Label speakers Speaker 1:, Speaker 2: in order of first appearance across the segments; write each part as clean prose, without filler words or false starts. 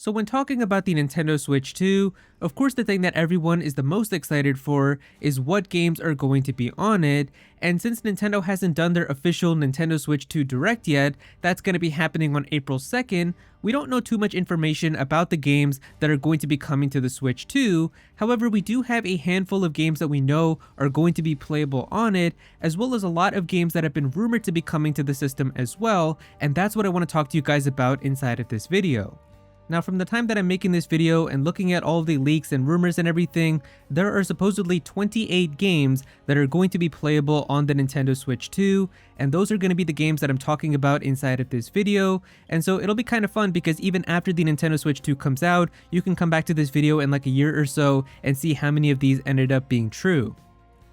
Speaker 1: So when talking about the Nintendo Switch 2, of course the thing that everyone is the most excited for is what games are going to be on it, and since Nintendo hasn't done their official Nintendo Switch 2 Direct yet, that's going to be happening on April 2nd, we don't know too much information about the games that are going to be coming to the Switch 2, however we do have a handful of games that we know are going to be playable on it, as well as a lot of games that have been rumored to be coming to the system as well, and that's what I want to talk to you guys about inside of this video. Now from the time that I'm making this video and looking at all of the leaks and rumors and everything, there are supposedly 28 games that are going to be playable on the Nintendo Switch 2, and those are going to be the games that I'm talking about inside of this video. And so it'll be kind of fun because even after the Nintendo Switch 2 comes out, you can come back to this video in like a year or so and see how many of these ended up being true.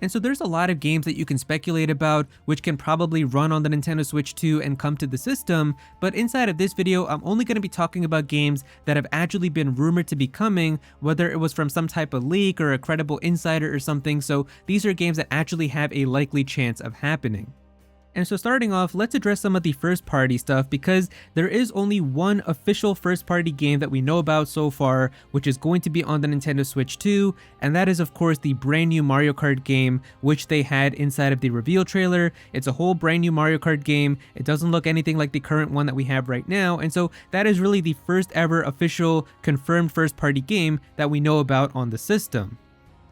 Speaker 1: And so there's a lot of games that you can speculate about which can probably run on the Nintendo Switch 2 and come to the system, but inside of this video I'm only going to be talking about games that have actually been rumored to be coming, whether it was from some type of leak or a credible insider or something, so these are games that actually have a likely chance of happening. And so starting off, let's address some of the first party stuff because there is only one official first party game that we know about so far, which is going to be on the Nintendo Switch 2, and that is of course the brand new Mario Kart game, which they had inside of the reveal trailer. It's a whole brand new Mario Kart game. It doesn't look anything like the current one that we have right now, and so that is really the first ever official confirmed first party game that we know about on the system.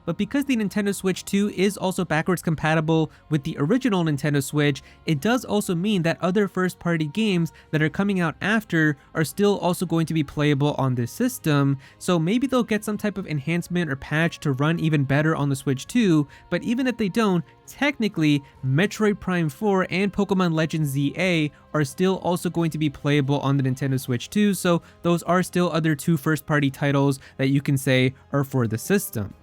Speaker 1: But because the Nintendo Switch 2 is also backwards compatible with the original Nintendo Switch, it does also mean that other first-party games that are coming out after are still also going to be playable on this system, so maybe they'll get some type of enhancement or patch to run even better on the Switch 2, but even if they don't, technically, Metroid Prime 4 and Pokemon Legends ZA are still also going to be playable on the Nintendo Switch 2, so those are still other two first-party titles that you can say are for the system.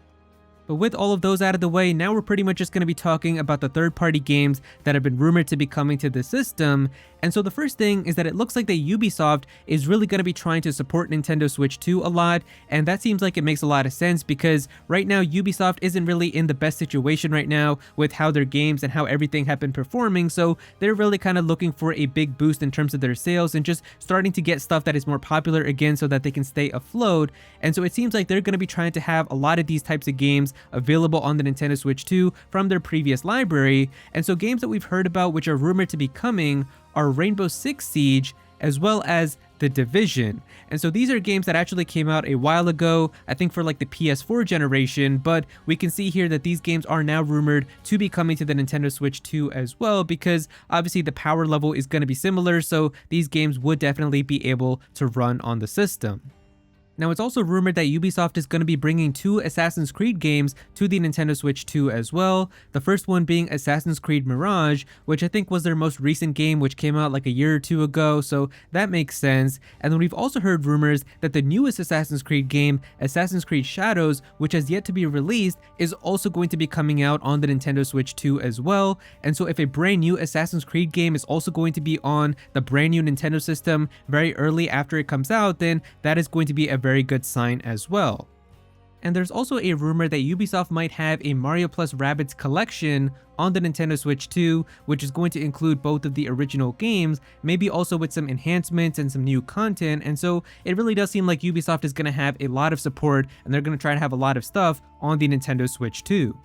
Speaker 1: But with all of those out of the way, now we're pretty much just going to be talking about the third-party games that have been rumored to be coming to the system. And so the first thing is that it looks like that Ubisoft is really going to be trying to support Nintendo Switch 2 a lot, and that seems like it makes a lot of sense because right now Ubisoft isn't really in the best situation right now with how their games and how everything have been performing, so they're really kind of looking for a big boost in terms of their sales and just starting to get stuff that is more popular again so that they can stay afloat. And so it seems like they're going to be trying to have a lot of these types of games available on the Nintendo Switch 2 from their previous library, and so games that we've heard about which are rumored to be coming are Rainbow Six Siege as well as The Division. And so these are games that actually came out a while ago, I think for like the PS4 generation, but we can see here that these games are now rumored to be coming to the Nintendo Switch 2 as well because obviously the power level is going to be similar, so these games would definitely be able to run on the system. Now it's also rumored that Ubisoft is going to be bringing two Assassin's Creed games to the Nintendo Switch 2 as well, the first one being Assassin's Creed Mirage, which I think was their most recent game which came out like a year or two ago, so that makes sense. And then we've also heard rumors that the newest Assassin's Creed game, Assassin's Creed Shadows, which has yet to be released, is also going to be coming out on the Nintendo Switch 2 as well. And so if a brand new Assassin's Creed game is also going to be on the brand new Nintendo system very early after it comes out, then that is going to be a very good sign as well. And there's also a rumor that Ubisoft might have a Mario plus Rabbids collection on the Nintendo Switch 2, which is going to include both of the original games, maybe also with some enhancements and some new content, and so it really does seem like Ubisoft is going to have a lot of support and they're going to try to have a lot of stuff on the Nintendo Switch 2.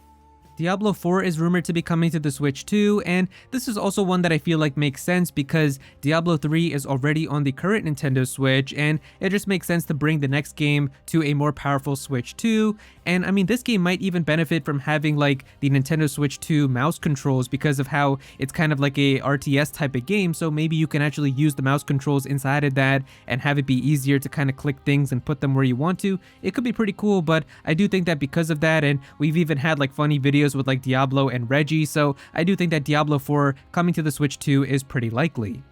Speaker 1: Diablo 4 is rumored to be coming to the Switch 2, and this is also one that I feel like makes sense because Diablo 3 is already on the current Nintendo Switch, and it just makes sense to bring the next game to a more powerful Switch 2. And I mean, this game might even benefit from having like the Nintendo Switch 2 mouse controls because of how it's kind of like a RTS type of game, so maybe you can actually use the mouse controls inside of that and have it be easier to kind of click things and put them where you want to. It could be pretty cool, but I do think that because of that, and we've even had like funny videos with like Diablo and Reggie, so I do think that Diablo 4 coming to the Switch 2 is pretty likely.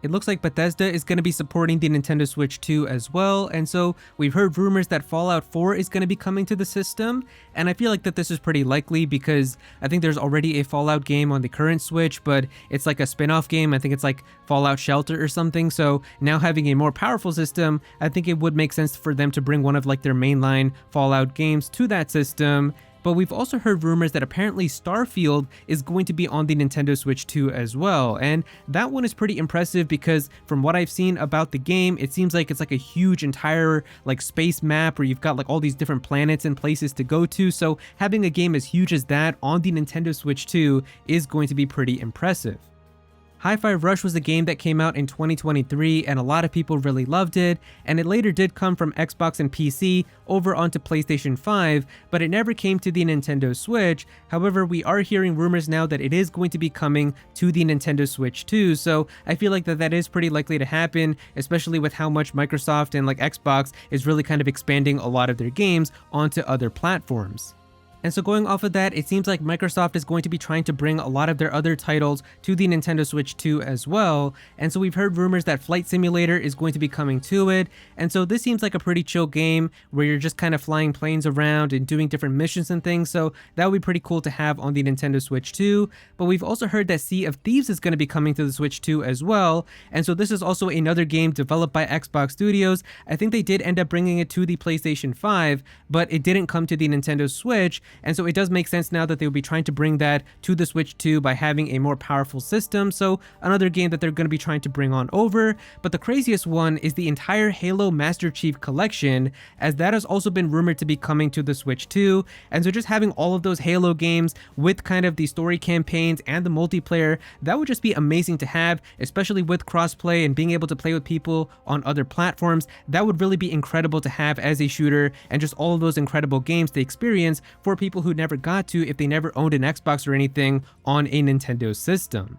Speaker 1: It looks like Bethesda is going to be supporting the Nintendo Switch 2 as well, and so we've heard rumors that Fallout 4 is going to be coming to the system, and I feel like that this is pretty likely because I think there's already a Fallout game on the current Switch, but it's like a spin-off game. I think it's like Fallout Shelter or something, so now having a more powerful system, I think it would make sense for them to bring one of like their mainline Fallout games to that system. But we've also heard rumors that apparently Starfield is going to be on the Nintendo Switch 2 as well, and that one is pretty impressive because from what I've seen about the game, it seems like it's like a huge entire like space map where you've got like all these different planets and places to go to, so having a game as huge as that on the Nintendo Switch 2 is going to be pretty impressive. Hi-Fi Rush was a game that came out in 2023 and a lot of people really loved it, and it later did come from Xbox and PC over onto PlayStation 5, but it never came to the Nintendo Switch. However, we are hearing rumors now that it is going to be coming to the Nintendo Switch 2, so I feel like that is pretty likely to happen, especially with how much Microsoft and like Xbox is really kind of expanding a lot of their games onto other platforms. And so going off of that, it seems like Microsoft is going to be trying to bring a lot of their other titles to the Nintendo Switch 2 as well. And so we've heard rumors that Flight Simulator is going to be coming to it. And so this seems like a pretty chill game where you're just kind of flying planes around and doing different missions and things. So that would be pretty cool to have on the Nintendo Switch 2. But we've also heard that Sea of Thieves is going to be coming to the Switch 2 as well. And so this is also another game developed by Xbox Studios. I think they did end up bringing it to the PlayStation 5, but it didn't come to the Nintendo Switch. And so it does make sense now that they will be trying to bring that to the Switch 2 by having a more powerful system. So another game that they're going to be trying to bring on over. But the craziest one is the entire Halo Master Chief Collection, as that has also been rumored to be coming to the Switch 2. And so just having all of those Halo games with kind of the story campaigns and the multiplayer, that would just be amazing to have, especially with crossplay and being able to play with people on other platforms. That would really be incredible to have as a shooter, and just all of those incredible games to experience for people who never got to if they never owned an Xbox or anything on a Nintendo system.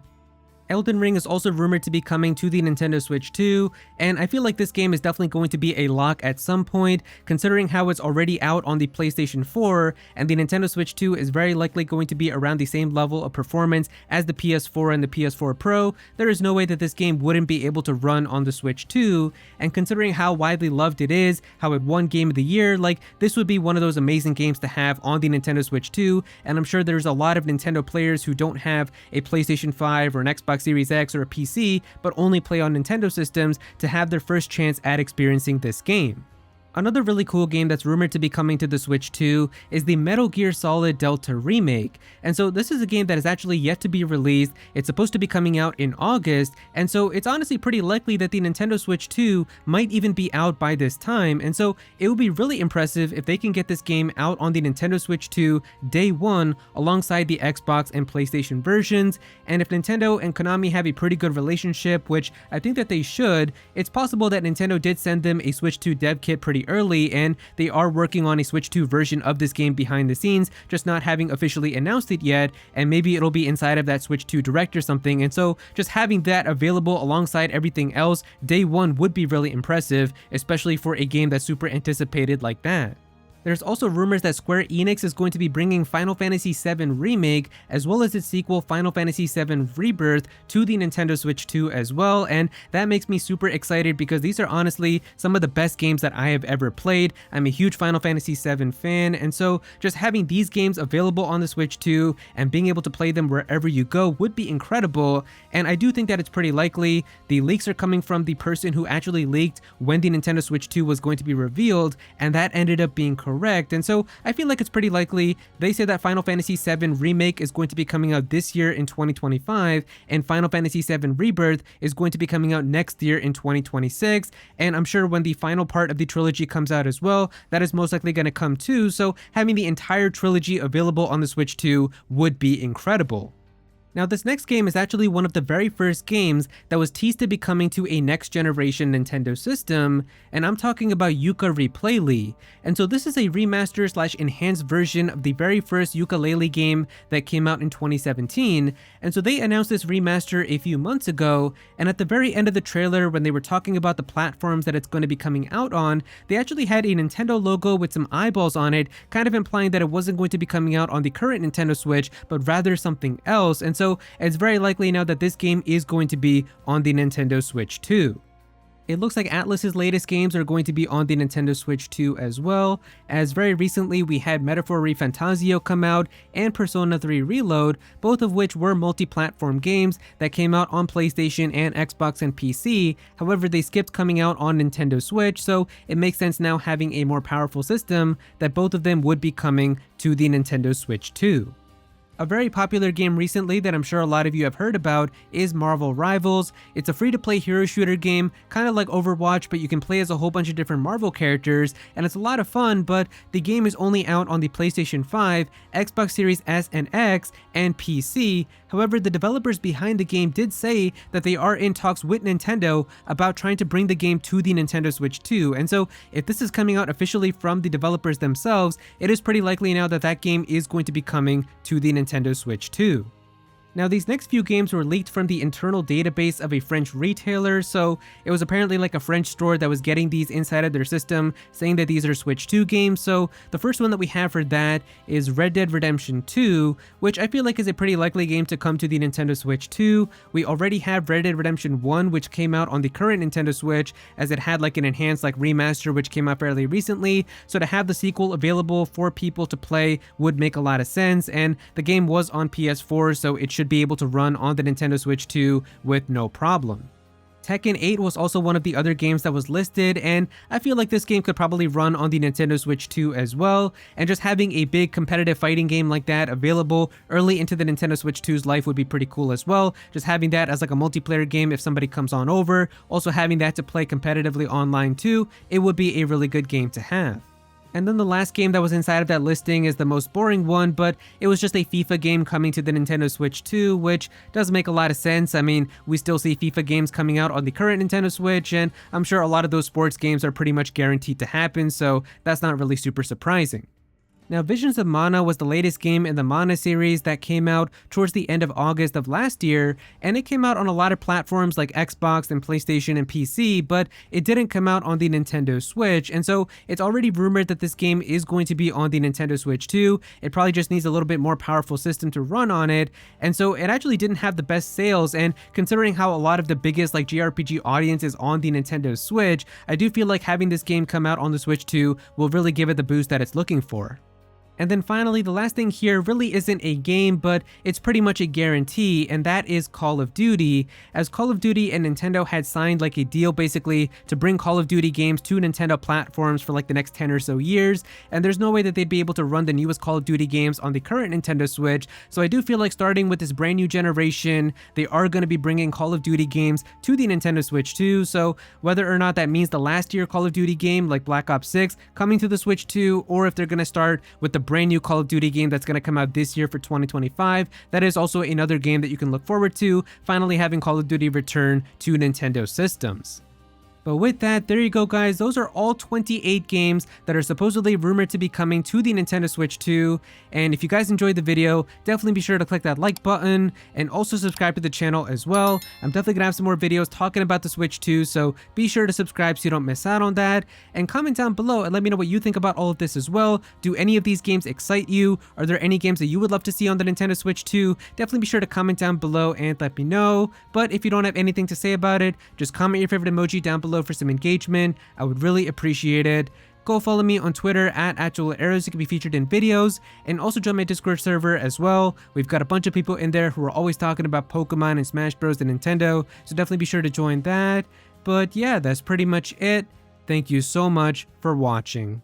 Speaker 1: Elden Ring is also rumored to be coming to the Nintendo Switch 2, and I feel like this game is definitely going to be a lock at some point, considering how it's already out on the PlayStation 4, and the Nintendo Switch 2 is very likely going to be around the same level of performance as the PS4 and the PS4 Pro. There is no way that this game wouldn't be able to run on the Switch 2, and considering how widely loved it is, how it won Game of the Year, like this would be one of those amazing games to have on the Nintendo Switch 2, and I'm sure there's a lot of Nintendo players who don't have a PlayStation 5 or an Xbox Series X or a PC, but only play on Nintendo systems to have their first chance at experiencing this game. Another really cool game that's rumored to be coming to the Switch 2 is the Metal Gear Solid Delta remake. And so this is a game that is actually yet to be released. It's supposed to be coming out in August, and so it's honestly pretty likely that the Nintendo Switch 2 might even be out by this time. And so it would be really impressive if they can get this game out on the Nintendo Switch 2 day one alongside the Xbox and PlayStation versions. And if Nintendo and Konami have a pretty good relationship, which I think that they should, it's possible that Nintendo did send them a Switch 2 dev kit pretty early, and they are working on a Switch 2 version of this game behind the scenes, just not having officially announced it yet, and maybe it'll be inside of that Switch 2 Direct or something. And so just having that available alongside everything else day one would be really impressive, especially for a game that's super anticipated like that. There's also rumors that Square Enix is going to be bringing Final Fantasy VII Remake, as well as its sequel Final Fantasy VII Rebirth, to the Nintendo Switch 2 as well, and that makes me super excited because these are honestly some of the best games that I have ever played. I'm a huge Final Fantasy VII fan, and so just having these games available on the Switch 2 and being able to play them wherever you go would be incredible. And I do think that it's pretty likely. The leaks are coming from the person who actually leaked when the Nintendo Switch 2 was going to be revealed, and that ended up being correct. And so I feel like it's pretty likely. They say that Final Fantasy VII Remake is going to be coming out this year in 2025, and Final Fantasy VII Rebirth is going to be coming out next year in 2026. And I'm sure when the final part of the trilogy comes out as well, that is most likely going to come too. So having the entire trilogy available on the Switch 2 would be incredible. Now, this next game is actually one of the very first games that was teased to be coming to a next-generation Nintendo system, and I'm talking about Yooka-Replaylee. And so this is a remaster/enhanced version of the very first Yooka-Laylee game that came out in 2017, and so they announced this remaster a few months ago, and at the very end of the trailer, when they were talking about the platforms that it's going to be coming out on, they actually had a Nintendo logo with some eyeballs on it, kind of implying that it wasn't going to be coming out on the current Nintendo Switch, but rather something else. And so it's very likely now that this game is going to be on the Nintendo Switch 2. It looks like Atlus's latest games are going to be on the Nintendo Switch 2 as well, as very recently we had Metaphor ReFantazio come out and Persona 3 Reload, both of which were multi-platform games that came out on PlayStation and Xbox and PC. However, they skipped coming out on Nintendo Switch, so it makes sense now having a more powerful system that both of them would be coming to the Nintendo Switch 2. A very popular game recently that I'm sure a lot of you have heard about is Marvel Rivals. It's a free-to-play hero shooter game, kind of like Overwatch, but you can play as a whole bunch of different Marvel characters, and it's a lot of fun, but the game is only out on the PlayStation 5, Xbox Series S and X, and PC. However, the developers behind the game did say that they are in talks with Nintendo about trying to bring the game to the Nintendo Switch 2, and so if this is coming out officially from the developers themselves, it is pretty likely now that that game is going to be coming to the Nintendo Switch 2. Now, these next few games were leaked from the internal database of a French retailer, so it was apparently like a French store that was getting these inside of their system, saying that these are Switch 2 games. So the first one that we have for that is Red Dead Redemption 2, which I feel like is a pretty likely game to come to the Nintendo Switch 2. We already have Red Dead Redemption 1, which came out on the current Nintendo Switch, as it had like an enhanced like remaster, which came out fairly recently. So to have the sequel available for people to play would make a lot of sense, and the game was on PS4, so it should be able to run on the Nintendo Switch 2 with no problem. Tekken 8 was also one of the other games that was listed, and I feel like this game could probably run on the Nintendo Switch 2 as well, and just having a big competitive fighting game like that available early into the Nintendo Switch 2's life would be pretty cool as well. Just having that as like a multiplayer game if somebody comes on over, also having that to play competitively online too, it would be a really good game to have. And then the last game that was inside of that listing is the most boring one, but it was just a FIFA game coming to the Nintendo Switch 2, which does make a lot of sense. I mean, we still see FIFA games coming out on the current Nintendo Switch, and I'm sure a lot of those sports games are pretty much guaranteed to happen, so that's not really super surprising. Now, Visions of Mana was the latest game in the Mana series that came out towards the end of August of last year, and it came out on a lot of platforms like Xbox and PlayStation and PC, but it didn't come out on the Nintendo Switch, and so it's already rumored that this game is going to be on the Nintendo Switch 2. It probably just needs a little bit more powerful system to run on it, and so it actually didn't have the best sales, and considering how a lot of the biggest like JRPG audience is on the Nintendo Switch, I do feel like having this game come out on the Switch 2 will really give it the boost that it's looking for. And then finally, the last thing here really isn't a game, but it's pretty much a guarantee, and that is Call of Duty, as Call of Duty and Nintendo had signed like a deal basically to bring Call of Duty games to Nintendo platforms for like the next 10 or so years, and there's no way that they'd be able to run the newest Call of Duty games on the current Nintendo Switch, so I do feel like starting with this brand new generation, they are going to be bringing Call of Duty games to the Nintendo Switch 2, so whether or not that means the last year Call of Duty game like Black Ops 6 coming to the Switch 2, or if they're going to start with the brand new Call of Duty game that's going to come out this year for 2025. That is also another game that you can look forward to, finally having Call of Duty return to Nintendo systems. But with that, there you go guys, those are all 28 games that are supposedly rumored to be coming to the Nintendo Switch 2, and if you guys enjoyed the video, definitely be sure to click that like button, and also subscribe to the channel as well. I'm definitely gonna have some more videos talking about the Switch 2, so be sure to subscribe so you don't miss out on that, and comment down below and let me know what you think about all of this as well. Do any of these games excite you? Are there any games that you would love to see on the Nintendo Switch 2? Definitely be sure to comment down below and let me know, but if you don't have anything to say about it, just comment your favorite emoji down below for some engagement. I would really appreciate it. Go follow me on Twitter at Aero so you can be featured in videos, and also join my Discord server as well. We've got a bunch of people in there who are always talking about Pokemon and Smash Bros and Nintendo, so definitely be sure to join that. But yeah, that's pretty much it. Thank you so much for watching.